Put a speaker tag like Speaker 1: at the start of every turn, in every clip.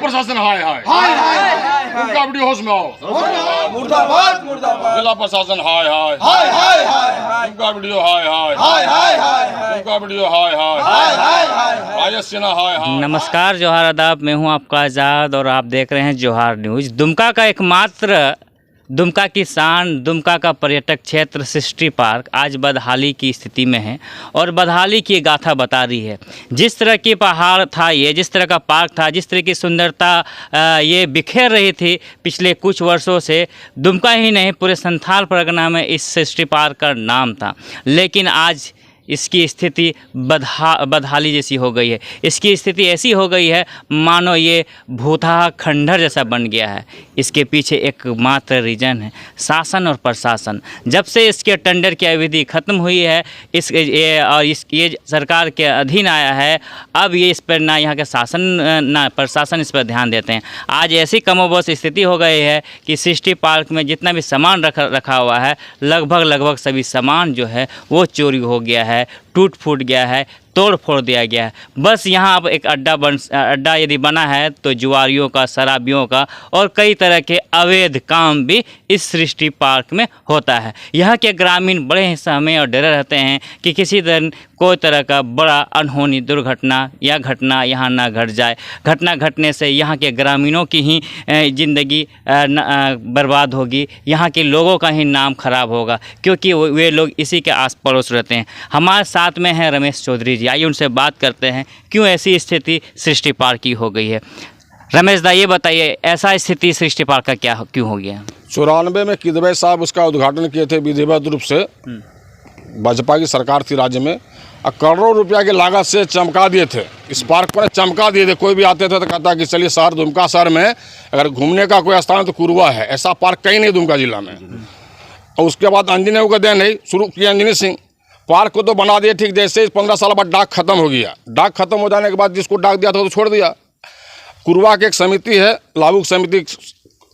Speaker 1: प्रशासन हाय hi
Speaker 2: hi hi
Speaker 1: उनका video होश में आओ।
Speaker 2: मुर्दाबाद मुर्दाबाद
Speaker 1: जिला प्रशासन हाय हाय
Speaker 2: हाय हाय हाय
Speaker 1: उनका video hi hi
Speaker 2: hi hi hi
Speaker 1: उनका video hi hi
Speaker 2: hi hi hi
Speaker 1: आईएस सिन्हा हाय हाय।
Speaker 3: नमस्कार, जोहार आदाब। मैं हूं आपका आज़ाद और आप देख रहे हैं जोहार न्यूज़। दुमका का एकमात्र दुमका की शान, दुमका का पर्यटक क्षेत्र सिस्टी पार्क आज बदहाली की स्थिति में है और बदहाली की गाथा बता रही है। जिस तरह की पहाड़ था ये, जिस तरह का पार्क था, जिस तरह की सुंदरता ये बिखेर रही थी पिछले कुछ वर्षों से, दुमका ही नहीं पूरे संथाल परगना में इस सिस्टी पार्क का नाम था, लेकिन आज इसकी स्थिति बदहाली जैसी हो गई है। इसकी स्थिति ऐसी हो गई है मानो ये भूतहा खंडहर जैसा बन गया है। इसके पीछे एकमात्र रीज़न है शासन और प्रशासन। जब से इसके टेंडर की अवधि ख़त्म हुई है ये सरकार के अधीन आया है, अब ये इस पर ना यहाँ के शासन ना प्रशासन इस पर ध्यान देते हैं। आज ऐसी कमोबेश स्थिति हो गई है कि सिस्टी पार्क में जितना भी सामान रखा हुआ है, लगभग सभी सामान जो है वो चोरी हो गया है, टूट फूट गया है, तोड़ फोड़ दिया गया है। बस यहाँ अब एक अड्डा यदि बना है तो जुआरियों का, शराबियों का और कई तरह के अवैध काम भी इस सृष्टि पार्क में होता है। यहाँ के ग्रामीण बड़े ही सहमे और डरे रहते हैं कि किसी दिन कोई तरह का बड़ा अनहोनी दुर्घटना या घटना यहाँ ना घट जाए। घटना घटने से यहाँ के ग्रामीणों की ही ज़िंदगी बर्बाद होगी, यहाँ के लोगों का ही नाम खराब होगा, क्योंकि वे लोग इसी के आस पड़ोस रहते हैं। हमारे साथ में हैं रमेश चौधरी जी, आइए उनसे बात करते हैं क्यों ऐसी स्थिति सृष्टि पार्क की हो गई है। रमेश दा, ये बताइए ऐसा स्थिति सृष्टि पार्क का क्यों हो गया?
Speaker 1: 94 में किदवई साहब उसका उद्घाटन किए थे विधिवत रूप से। भाजपा की सरकार थी राज्य में और करोड़ों रुपया की लागत से चमका दिए थे इस पार्क को, चमका दिए थे। कोई भी आते थे तो कहता कि चलिए शहर दुमका शहर में अगर घूमने का कोई स्थान तो कुरवा है, ऐसा पार्क कहीं नहीं दुमका जिला में। और उसके बाद इंजीनियर को देन नहीं शुरू किया इंजीनियर सिंह, पार्क को तो बना दिए ठीक। जैसे 15 साल बाद डाक खत्म हो गया, डाक खत्म हो जाने के बाद जिसको डाक दिया था तो छोड़ दिया। कुरवा की एक समिति है, लाभुक समिति,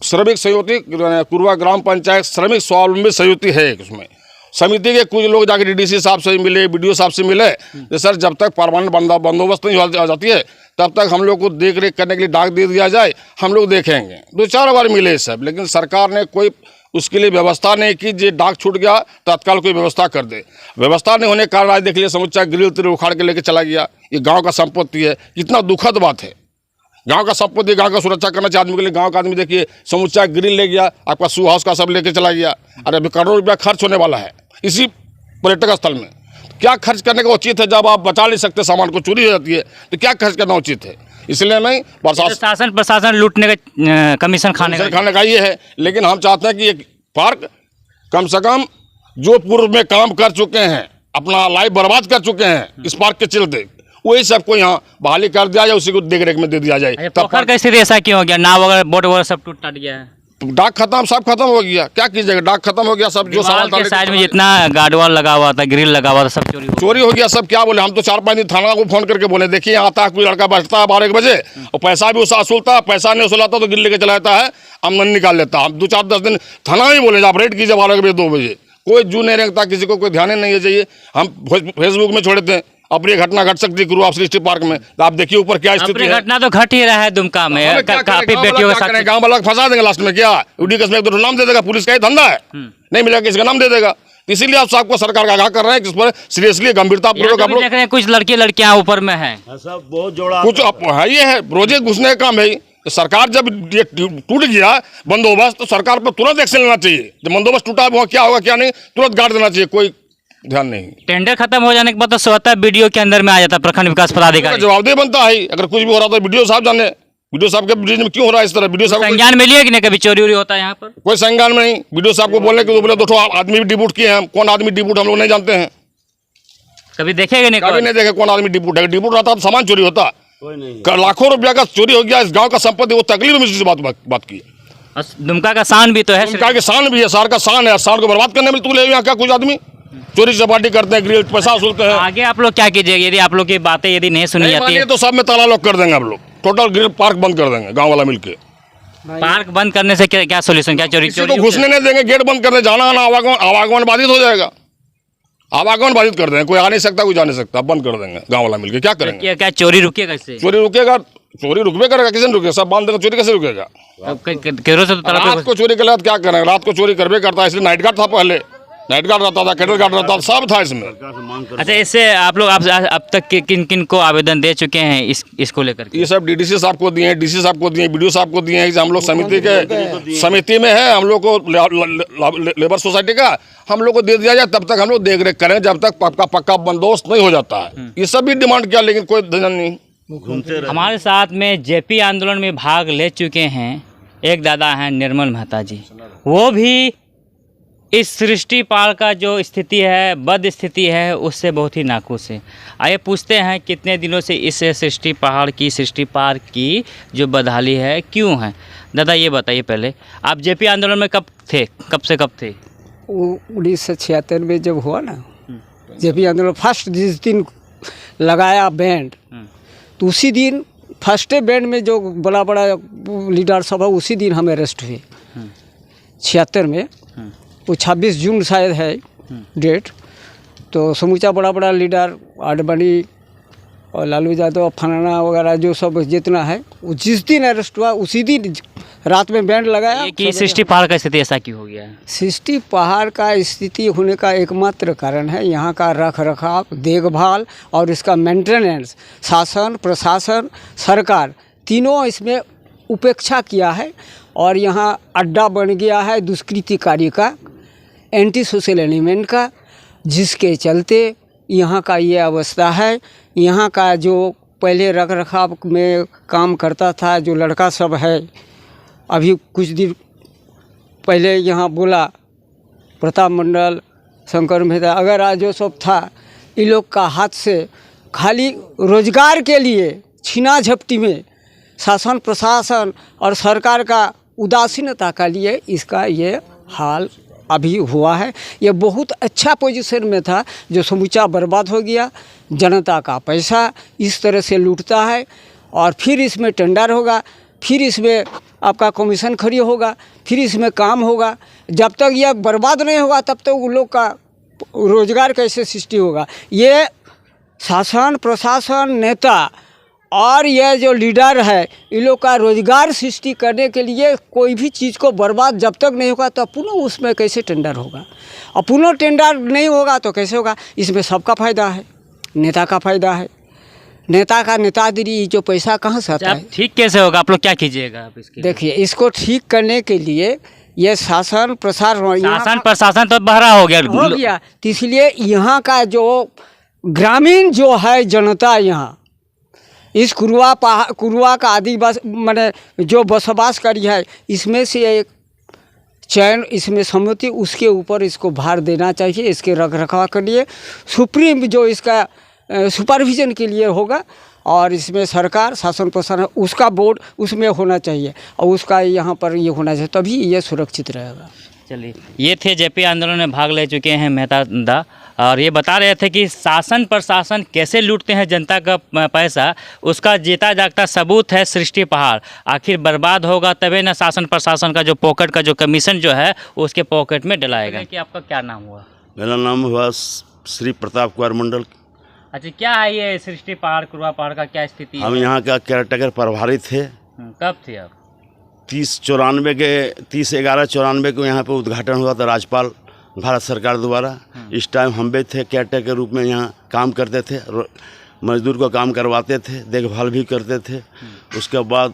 Speaker 1: श्रमिक सहयोगी कुरवा ग्राम पंचायत श्रमिक स्वावलंबी सहयोगी है। उसमें समिति के कुछ लोग जाकर डीडीसी साहब से मिले, बीडीओ साहब से मिले, तो सर जब तक परमानेंट बंदोबस्त नहीं हो जाती है तब तक हम लोग को देख रेख करने के लिए डाक दे दिया जाए, हम लोग देखेंगे। 2-4 बार मिले सब, लेकिन सरकार ने कोई उसके लिए व्यवस्था नहीं की। जो डाक छूट गया तत्काल कोई व्यवस्था कर दे। व्यवस्था नहीं होने के कारण आज देख लिया समुच्चा ग्रिल तिर उखाड़ के लेके चला गया। ये गांव का संपत्ति है, कितना दुखद बात है। गांव का संपत्ति, गांव का सुरक्षा करना चाहिए आदमी के लिए। गांव का आदमी देखिए समुच्चा ग्रिल ले गया, आपका शू हाउस का सब लेके चला गया। अरे अभी करोड़ों रुपया खर्च होने वाला है इसी पर्यटक स्थल में। क्या खर्च करने का उचित है? जब आप बचा नहीं सकते, सामान को चोरी हो जाती है तो क्या खर्च करना उचित है? इसलिए मैं
Speaker 3: प्रशासन लूटने का कमीशन खाने
Speaker 1: का ये है। लेकिन हम चाहते हैं कि ये पार्क कम से कम जो पूर्व में काम कर चुके हैं, अपना लाइफ बर्बाद कर चुके हैं इस पार्क के चलते, वही सबको यहाँ बहाली कर दिया जाए, उसी को देख रेख में दे दिया जाए।
Speaker 3: पोखर का स्थिति ऐसा क्यों हो गया? नाव वगैरह, बोट वगैरह सब टूट गया है।
Speaker 1: डाक खत्म, सब खत्म हो गया, क्या कीजिएगा? डाक खत्म हो गया, सब जो
Speaker 3: सामान साइड में जितना गार्डवाल लगा हुआ था, ग्रिल लगा हुआ था, सब चोरी हो
Speaker 1: गया। सब क्या बोले, हम तो 4-5 दिन थाना को फोन करके बोले, देखिए आता है कोई लड़का बचता है 12 बजे और पैसा भी उससे वसूलता है, पैसा नहीं वसूलाता तो ग्रिल लेके चला जाता है, आमदनी निकाल लेता है। हम 2-4-10 दिन थाना ही बोले आप रेड कीजिए 12 बजे 2 बजे, कोई जू नहीं रखता, किसी को कोई ध्यान नहीं चाहिए। हम फेसबुक में छोड़ते हैं अपनी घटना घट सकती है सृष्टि पार्क में, तो आप देखिए ऊपर क्या स्थिति है।
Speaker 3: घटना तो घट ही रहा है दुमका में, काफी बेटियों के साथ।
Speaker 1: गाँव वाला फंसा देंगे लास्ट में, क्या UDCS में 1-2 नाम दे देगा, पुलिस का ही धंधा है, नहीं मिलेगा किसी का नाम दे देगा। इसीलिए आप सबको सरकार का आगाह कर रहे हैं कि इस पर सीरियसली गंभीरता पूर्वक आप लोग।
Speaker 3: कुछ लड़कियां ऊपर में है,
Speaker 2: सब बहुत जोड़ा
Speaker 1: कुछ है, ये है रोजे घुसने का काम है। तो सरकार जब ये टूट गया बंदोबस्त तो सरकार पर तुरंत एक्शन लेना चाहिए। जब बंदोबस्त टूटा वहाँ क्या होगा क्या नहीं, तुरंत गाड़ देना चाहिए, कोई ध्यान नहीं।
Speaker 3: टेंडर खत्म हो जाने के बाद तो स्वतः वीडियो के अंदर में आ जाता प्रखंड विकास पदाधिकारी,
Speaker 1: जवाबदेही बनता है। अगर कुछ भी हो रहा था वीडियो साहब जाने, वीडियो साहब के ब्रिज में क्यों हो रहा है इस तरह? वीडियो साहब
Speaker 3: संज्ञान मिली है कि नहीं? कभी चोरी वोरी होता है यहाँ पर?
Speaker 1: कोई संज्ञान में नहीं। वीडियो साहब को बोलने के बोले 2 आदमी भी डिबूट किए हैं, कौन आदमी डिबूट हम लोग नहीं जानते हैं,
Speaker 3: कभी देखेगा नहीं,
Speaker 1: कभी नहीं देखे कौन आदमी डिबूट है। डिबूट रहता तो सामान चोरी होता, लाखों रुपया का चोरी हो गया इस गाँव का संपत्ति। वो तकलीफ में इसी बात की।
Speaker 3: दुमका का शान भी तो है,
Speaker 1: दुमका की शान भी है, शहर का शान है। शान को बर्बाद करने में तू ले यहाँ क्या कुछ आदमी चोरी चपाटी करते हैं, ग्रिल पैसा वसूलते हैं।
Speaker 3: आगे आप लोग क्या कीजिएगा यदि आप लोग की बातें यदि नहीं सुनी जाती है?
Speaker 1: तो सब में ताला लॉक कर देंगे हम लोग, टोटल ग्रिल पार्क बंद कर देंगे गांव वाला मिलके।
Speaker 3: पार्क बंद करने से क्या सोल्यूशन? क्या चोरी
Speaker 1: तो घुसने नहीं देंगे, गेट बंद कर देंगे, जाना आना आवागमन बाधित हो जाएगा। आवागमन बाधित कर देंगे, कोई आ नहीं सकता, कोई जा नहीं सकता, बंद कर देंगे गाँव वाला मिलके। क्या करेंगे?
Speaker 3: क्या चोरी रुकेगा इससे?
Speaker 1: चोरी रुकेगा चोरी रुकबे करेगा, किसी ने रुकेगा, सब बांध देगा, चोरी कैसे रुकेगा?
Speaker 3: केरों से तो
Speaker 1: रात को चोरी के बाद क्या करेंगे? रात को चोरी करबे करता है, इसलिए नाइट गार्ड था, पहले नाइट गार्ड रहता था, कैटल गार्ड रहता था, सब था इसमें।
Speaker 3: अच्छा, इससे आप लोग अब तक किन किन को आवेदन दे चुके हैं इसको लेकर के?
Speaker 1: ये सब डीडीसी साहब को दिए हैं, डीसी साहब को दिए हैं, बीडीओ साहब को दिए हैं। हम लोग समिति में है, हम लोग को लेबर सोसाइटी का हम लोग को दे दिया जाए, तब तक हम लोग देख रेख करें, जब तक पक्का बंदोबस्त नहीं हो जाता है। ये सब भी डिमांड किया, लेकिन कोई ध्यान नहीं।
Speaker 3: हमारे साथ में जेपी आंदोलन में भाग ले चुके हैं एक दादा हैं निर्मल मेहता जी। वो भी इस सृष्टि पार्क का जो स्थिति है, बद स्थिति है, उससे बहुत ही नाखुश है। आइए पूछते हैं कितने दिनों से इस सृष्टि पार्क की जो बदहाली है क्यों है। दादा ये बताइए, पहले आप जेपी आंदोलन में कब थे, कब से कब थे?
Speaker 4: 1976 में जब हुआ ना जेपी आंदोलन, फर्स्ट जिस दिन लगाया बैंड, तो उसी दिन फर्स्ट बैंड में जो बड़ा बड़ा लीडर सब है, उसी दिन हम अरेस्ट हुए 76 में। वो 26 जून शायद है डेट। तो समूचा बड़ा बड़ा लीडर आडवाणी और लालू यादव, फलाना वगैरह जो सब जितना है, वो जिस दिन अरेस्ट हुआ उसी दिन रात में बैंड लगाया।
Speaker 3: कि सृष्टि पहाड़ का स्थिति ऐसा क्यों हो गया है?
Speaker 4: सृष्टि पहाड़ का स्थिति होने का एकमात्र कारण है यहाँ का रख रखाव, देखभाल और इसका मेंटेनेंस। शासन, प्रशासन, सरकार तीनों इसमें उपेक्षा किया है और यहाँ अड्डा बन गया है दुष्कृतिकारी का, एंटी सोशल एलिमेंट का, जिसके चलते यहाँ का ये अवस्था है। यहाँ का जो पहले रख रखाव में काम करता था जो लड़का सब है, अभी कुछ दिन पहले यहाँ बोला प्रताप मंडल, शंकर मेहता अगर आज जो सब था, इन लोग का हाथ से खाली रोजगार के लिए छीना झपटी में शासन, प्रशासन और सरकार का उदासीनता का लिए इसका ये हाल अभी हुआ है। ये बहुत अच्छा पोजीशन में था जो समूचा बर्बाद हो गया। जनता का पैसा इस तरह से लूटता है और फिर इसमें टेंडर होगा, फिर इसमें आपका कमीशन खड़ी होगा, फिर इसमें काम होगा। जब तक यह बर्बाद नहीं होगा तब तक उन लोग का रोजगार कैसे सृष्टि होगा? ये शासन, प्रशासन, नेता और यह जो लीडर है, इन लोग का रोजगार सृष्टि करने के लिए कोई भी चीज़ को बर्बाद जब तक नहीं होगा तब पुनः उसमें कैसे टेंडर होगा? और पुनः टेंडर नहीं होगा तो कैसे होगा? इसमें सबका फ़ायदा है, नेता का फ़ायदा है। नेता का नेतागिरी जो पैसा कहाँ से आता है?
Speaker 3: ठीक कैसे होगा? आप लोग क्या कीजिएगा आप इसके?
Speaker 4: देखिए, इसको ठीक करने के लिए ये शासन
Speaker 3: प्रशासन तो बहरा हो गया,
Speaker 4: तो इसलिए यहाँ का जो ग्रामीण जो है जनता, यहाँ इस कुरुआ का आदिवासी माने जो बसवास करी है, इसमें से एक चयन, इसमें सम्मति, उसके ऊपर इसको भार देना चाहिए। इसके रख रखाव के लिए सुप्रीम जो इसका सुपरविज़न के लिए होगा और इसमें सरकार, शासन, प्रशासन, उसका बोर्ड उसमें होना चाहिए और उसका यहाँ पर ये होना चाहिए, तभी ये सुरक्षित रहेगा।
Speaker 3: चलिए, ये थे जेपी आंदोलन में भाग ले चुके हैं मेहता दा, और ये बता रहे थे कि शासन प्रशासन कैसे लूटते हैं जनता का पैसा, उसका जीता जागता सबूत है सृष्टि पहाड़। आखिर बर्बाद होगा तभी ना शासन प्रशासन का जो पॉकेट का जो कमीशन जो है उसके पॉकेट में डलाएगा। कि आपका क्या नाम हुआ?
Speaker 2: मेरा नाम हुआ श्री प्रताप कुमार मंडल।
Speaker 3: अच्छा, क्या है ये सृष्टि पहाड़, कुरुआ पहाड़ का क्या स्थिति है?
Speaker 2: हम यहाँ का केयरटेकर प्रभारी थे।
Speaker 3: कब थे आप?
Speaker 2: 30/11/94 को यहाँ पे उद्घाटन हुआ था राज्यपाल भारत सरकार द्वारा। इस टाइम हम भी थे, केयरटेकर के रूप में यहाँ काम करते थे, मजदूर को काम करवाते थे, देखभाल भी करते थे। उसके बाद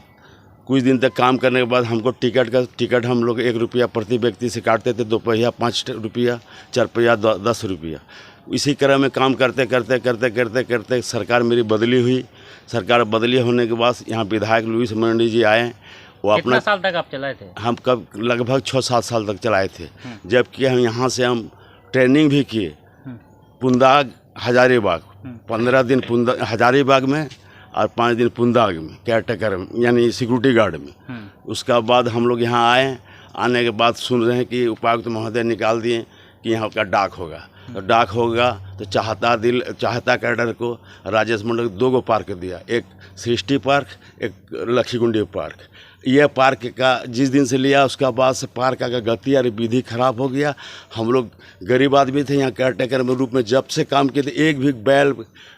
Speaker 2: कुछ दिन तक काम करने के बाद हमको टिकट हम लोग 1 रुपया प्रति व्यक्ति से काटते थे, 2 पहिया 5 रुपया, 4 पहिया 10 रुपया। इसी क्रम में काम करते सरकार मेरी बदली हुई। सरकार बदली होने के बाद यहाँ विधायक लुईस मंडी जी आए। वो
Speaker 3: कितना
Speaker 2: अपना
Speaker 3: साल तक आप चलाए थे?
Speaker 2: हम कब लगभग 6-7 साल तक चलाए थे, जबकि हम यहाँ से हम ट्रेनिंग भी किए पुंदाग, हजारीबाग। 15 दिन हजारीबाग में और 5 दिन पुंदाग में केयरटेकर यानी सिक्योरिटी गार्ड में। उसका बाद हम लोग यहाँ आए। आने के बाद सुन रहे हैं कि उपायुक्त महोदय निकाल दिए कि यहाँ का डाक होगा, तो डाक होगा तो चाहता कैडर को राजेश मंडल 2 पार्क दिया, एक सृष्टि पार्क, एक लक्ष्मीकुंडी पार्क। ये पार्क का जिस दिन से लिया उसके बाद से पार्क का गति और विधि खराब हो गया। हम लोग गरीब आदमी थे, यहाँ केयर टेकर में रूप में जब से काम किए थे, एक भी बैल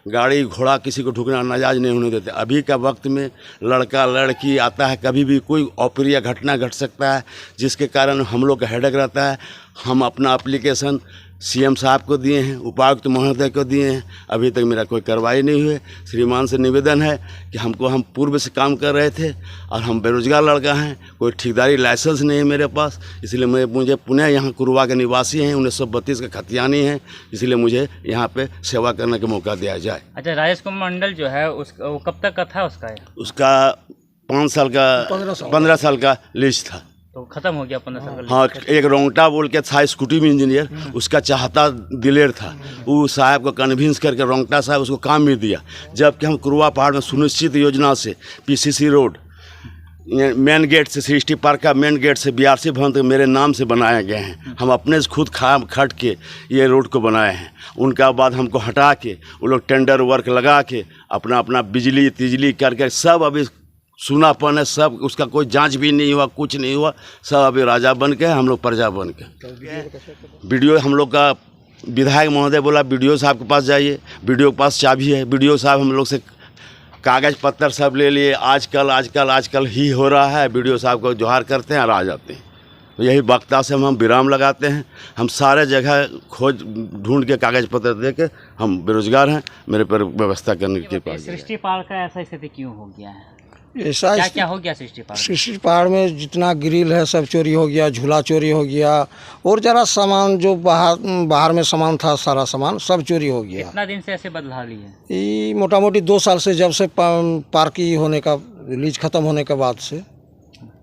Speaker 2: गाड़ी घोड़ा किसी को ढुकना नाजायज नहीं होने देते। अभी का वक्त में लड़का लड़की आता है, कभी भी कोई अप्रिय घटना घट सकता है, जिसके कारण हम लोग का हेडेक रहता है। हम अपना एप्लीकेशन सीएम साहब को दिए हैं, उपायुक्त महोदय को दिए हैं, अभी तक मेरा कोई कार्रवाई नहीं हुई। श्रीमान से निवेदन है कि हम पूर्व से काम कर रहे थे और हम बेरोजगार लड़का हैं, कोई ठेकेदारी लाइसेंस नहीं है मेरे पास, इसलिए मुझे पुनः यहाँ कुरुआ के निवासी हैं, 1932 का खतियानी हैं, इसलिए मुझे यहाँ पे सेवा करने का मौका दिया जाए।
Speaker 3: अच्छा, राजेश कुमार मंडल जो है वो कब तक का था
Speaker 2: उसका 5 साल का 15 साल का लिस्ट था,
Speaker 3: तो खत्म हो गया 15 साल का।
Speaker 2: हाँ, एक रोंगटा बोल के था स्कूटी में इंजीनियर, उसका चाहता दिलेर था, वो साहब को कन्विंस करके रोंगटा साहब उसको काम भी दिया। जबकि हम कुरुआ पहाड़ में सुनिश्चित योजना से पीसीसी रोड मेन गेट से सृष्टि पार्क का मेन गेट से बीआरसी भवन तक मेरे नाम से बनाए गए हैं। हम अपने से खुद खट के ये रोड को बनाए हैं। उनका बाद हमको हटा के वो लोग टेंडर वर्क लगा के अपना बिजली तिजली करके सब अभी सुनापन है, सब उसका कोई जांच भी नहीं हुआ, कुछ नहीं हुआ, सब अभी राजा बन के हम लोग प्रजा बन के। वीडियो हम लोग का विधायक महोदय बोला वीडियो साहब के पास जाइए, वीडियो के पास चाबी है, वीडियो साहब हम लोग से कागज़ पत्तर सब ले लिए। आजकल ही हो रहा है, वीडियो साहब को जोहार करते हैं और आ जाते हैं। तो यही वक्ता से हम विराम लगाते हैं। हम सारे जगह खोज ढूंढ के कागज़ पत्र दे के हम बेरोजगार हैं, मेरे पर व्यवस्था करने की कृपा।
Speaker 3: सृष्टि पहाड़ का ऐसा स्थिति क्यों हो गया है?
Speaker 4: ऐसा
Speaker 3: क्या हो गया सृष्टि पहाड़?
Speaker 4: सृष्टि पहाड़ में जितना ग्रिल है सब चोरी हो गया, झूला चोरी हो गया, और जरा सामान जो बाहर में सामान था सारा सामान सब चोरी हो गया।
Speaker 3: कितना दिन से ऐसे बदहाली है?
Speaker 4: ये मोटा मोटी 2 साल से, जब से पार्क की होने का लीज खत्म होने के बाद से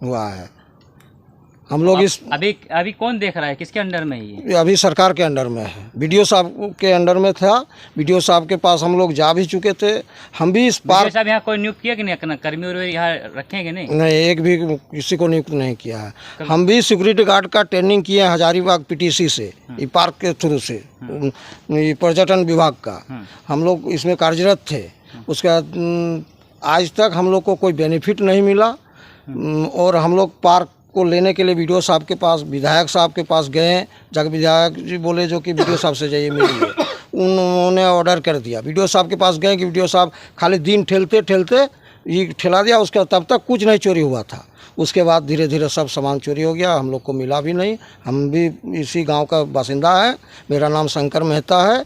Speaker 4: हुआ है। हम लोग इस
Speaker 3: अभी कौन देख रहा है, किसके अंडर में ये?
Speaker 4: अभी सरकार के अंडर में है, वीडियो साहब के अंडर में था। वीडियो साहब के पास हम लोग जा भी चुके थे। हम भी इस पार्क
Speaker 3: साहब यहाँ कोई नियुक्त किया कि नहीं, कर्मी और यहाँ रखेंगे नहीं?
Speaker 4: नहीं, एक भी किसी को नियुक्त नहीं किया है। हम भी सिक्योरिटी गार्ड का ट्रेनिंग किए हैं हजारीबाग पीटीसी से, ये पार्क के थ्रू से, पर्यटन विभाग का हम लोग इसमें कार्यरत थे। उसके बाद आज तक हम लोग को कोई बेनिफिट नहीं मिला। और हम लोग पार्क को लेने के लिए वीडियो साहब के पास, विधायक साहब के पास गए, जाकर विधायक जी बोले जो कि वीडियो साहब से जाइए मिलिए। उन्होंने ऑर्डर कर दिया, वीडियो साहब के पास गए कि वीडियो साहब खाली दिन ठेलते ये ठेला दिया। उसके तब तक कुछ नहीं चोरी हुआ था। उसके बाद धीरे धीरे सब सामान चोरी हो गया, हम लोग को मिला भी नहीं। हम भी इसी गांव का बासिंदा है, मेरा नाम शंकर मेहता है,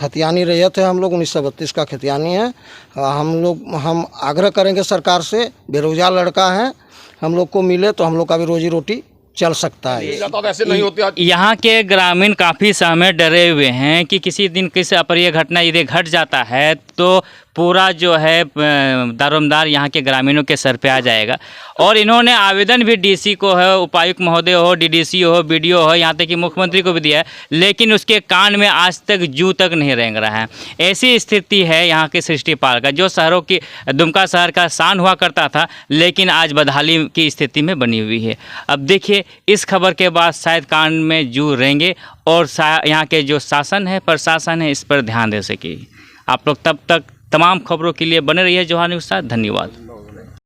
Speaker 4: खतियानी रैयत है हम लोग, 1932 का खतियानी है। हम आग्रह करेंगे सरकार से, बेरोजगार लड़का है, हम लोग को मिले तो हम लोग का भी रोजी रोटी चल सकता है।
Speaker 1: ऐसे नहीं होती।
Speaker 3: यहाँ के ग्रामीण काफ़ी समय डरे हुए हैं कि किसी दिन किसी अप्रिय घटना यदि घट जाता है तो पूरा जो है दारोमदार यहाँ के ग्रामीणों के सर पे आ जाएगा। और इन्होंने आवेदन भी डीसी को है, उपायुक्त महोदय हो, डीडीसी हो, बीडीओ हो, यहाँ तक कि मुख्यमंत्री को भी दिया है, लेकिन उसके कान में आज तक जू तक नहीं रेंग रहा है। ऐसी स्थिति है यहाँ के सृष्टि पार्क का, जो शहरों की दुमका शहर का शान हुआ करता था, लेकिन आज बदहाली की स्थिति में बनी हुई है। अब देखिए, इस खबर के बाद शायद कान में जू रेंगे और यहाँ के जो शासन है, प्रशासन है, इस पर ध्यान दे सके। आप लोग तब तक तमाम खबरों के लिए बने रहिए जोहार न्यूज़ के साथ। धन्यवाद।